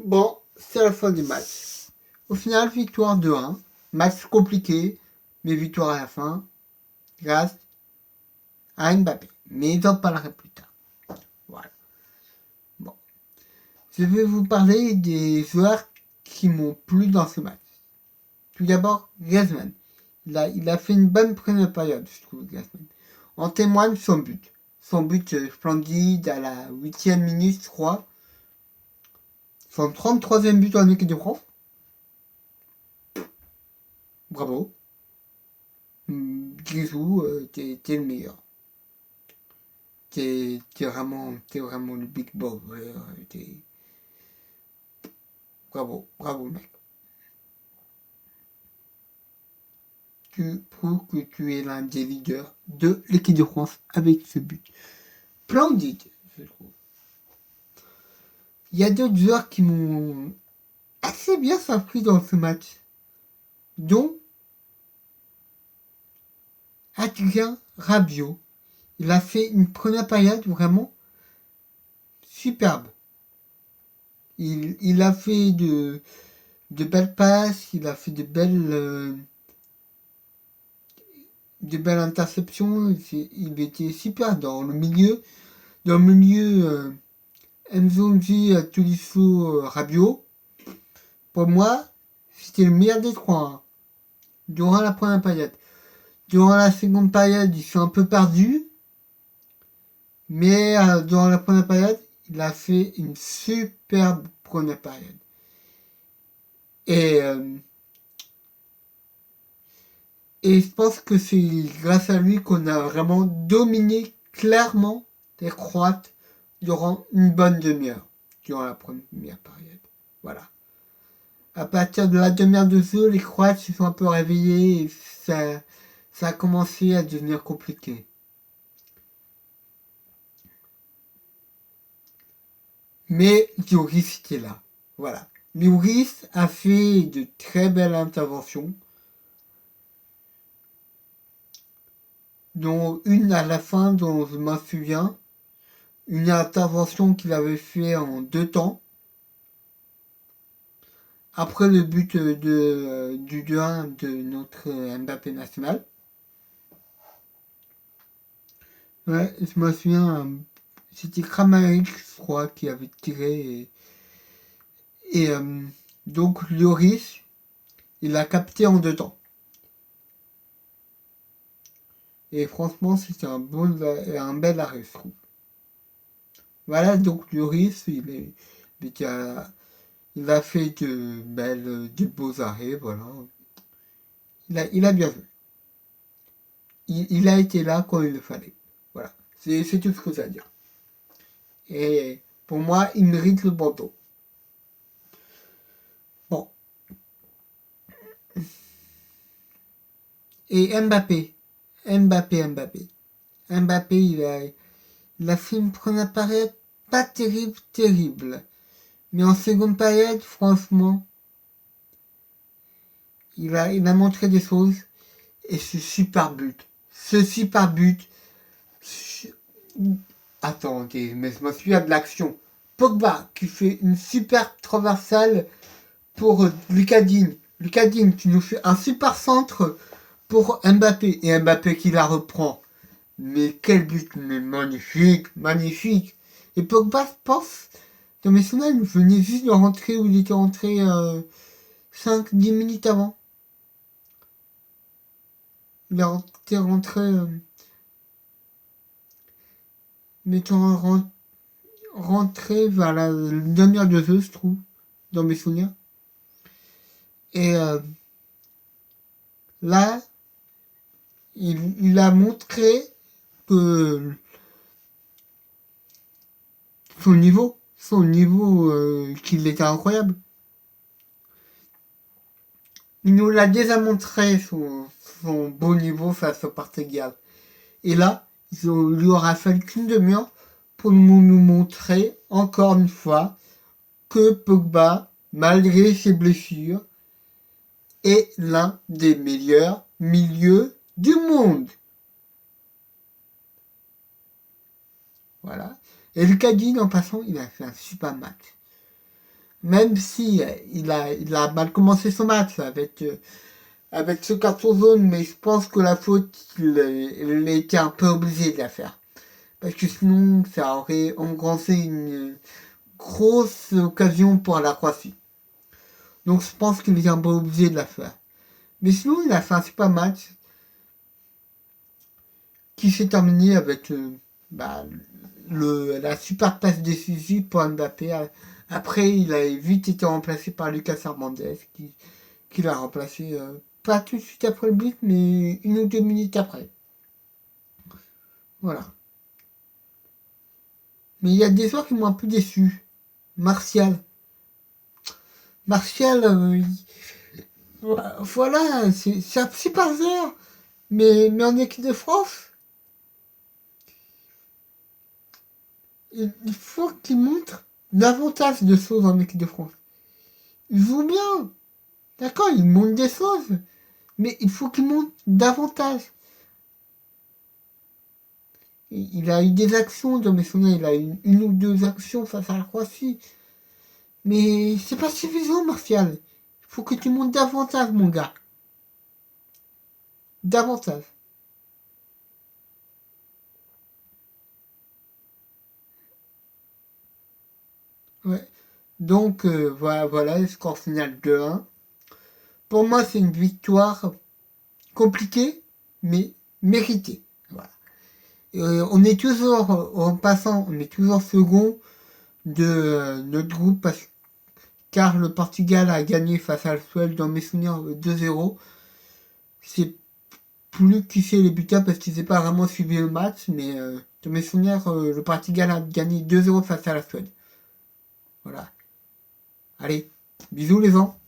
Bon, c'est la fin du match. Au final, victoire 2-1. Match compliqué, mais victoire à la fin, grâce à Mbappé. Mais j'en parlerai plus tard. Voilà. Bon. Je vais vous parler des joueurs qui m'ont plu dans ce match. Tout d'abord, Griezmann. Il a fait une bonne première période, je trouve, Griezmann. En témoigne son but. Son but splendide à la 8e minute, je crois. Son 33e but en équipe de France. Bravo. Grisou, t'es le meilleur. T'es vraiment le big boss. Bravo, bravo mec. Tu prouves que tu es l'un des leaders de l'équipe de France avec ce but. Splendide, je trouve. Il y a d'autres joueurs qui m'ont assez bien surpris dans ce match, dont Adrien Rabiot. Il a fait une première période vraiment superbe. Il a fait de belles passes, il a fait de belles interceptions. Il était super dans le milieu. Dans le milieu, Nzonzi, Tolisso, Rabiot. Pour moi, c'était le meilleur des trois. Hein, durant la première période. Durant la seconde période, ils sont un peu perdus. Mais durant la première période, il a fait une superbe première période. Et je pense que c'est grâce à lui qu'on a vraiment dominé clairement les Croates durant une bonne demi-heure, durant la première période. Voilà. À partir de la demi-heure de jeu, les Croates se sont un peu réveillés et ça a commencé à devenir compliqué. Mais Lloris était là. Voilà. Lloris a fait de très belles interventions, dont une à la fin dont je m'en souviens, une intervention qu'il avait fait en 2 temps. Après le but du 2-1 de notre Mbappé national. Ouais, je me souviens, c'était Kramaric, je crois, qui avait tiré. Et donc Lloris, il a capté en 2 temps. Et franchement, c'était un bel arrêt, je trouve. Voilà, donc Lloris, il a fait de beaux arrêts, voilà. Il a bien joué. Il a été là quand il le fallait. Voilà. C'est tout ce que j'ai à dire. Et pour moi, il mérite le bandeau. Bon. Et Mbappé. Mbappé, il a fait une première période pas terrible. Mais en seconde période, franchement, il a montré des choses. Et ce super but. Attendez, mais je me souviens de l'action. Pogba qui fait une super traversale pour Lucadine. Lucadine qui nous fait un super centre pour Mbappé. Et Mbappé qui la reprend. Mais quel but, mais magnifique. Et Pogba, je pense, dans mes souvenirs, il venait juste de rentrer où il était rentré 5-10 minutes avant. Il était rentré, mettons, rentré vers la demi-heure de jeu, je trouve, dans mes souvenirs. Et là, il a montré que son niveau qu'il était incroyable. Il nous l'a déjà montré son beau niveau face au Portugal. Et là, il lui aura fallu qu'une demi-heure pour nous montrer encore une fois que Pogba, malgré ses blessures, est l'un des meilleurs milieux du monde. Voilà. Et Lucas Digne, en passant, il a fait un super match. Même si il a mal commencé son match avec ce carton jaune, mais je pense que la faute, il était un peu obligé de la faire. Parce que sinon, ça aurait engrangé une grosse occasion pour la Croatie. Donc je pense qu'il est un peu obligé de la faire. Mais sinon, il a fait un super match qui s'est terminé avec bah, la super passe décisive pour Mbappé. Après, il a vite été remplacé par Lucas Hernandez, qui l'a remplacé pas tout de suite après le but, mais 1 ou 2 minutes après. Voilà. Mais il y a des joueurs qui m'ont un peu déçu. Martial. Martial, voilà, c'est un super joueur. Mais en équipe de France, il faut qu'il montre davantage de choses en équipe de France. Il joue bien. D'accord, il montre des choses. Mais il faut qu'il montre davantage. Il a eu des actions, dans mes souvenirs, il a eu 1 ou 2 actions face à la Croatie. Mais c'est pas suffisant, Martial. Il faut que tu montes davantage, mon gars. Davantage. Ouais. Donc, voilà, le score final 2-1. Pour moi, c'est une victoire compliquée, mais méritée. Voilà. On est toujours, en passant, on est toujours second de notre groupe car le Portugal a gagné face à la Suède dans mes souvenirs 2-0. C'est plus qui fait les buteurs parce qu'ils n'ont pas vraiment suivi le match, mais dans mes souvenirs, le Portugal a gagné 2-0 face à la Suède. Voilà. Allez, bisous les gens.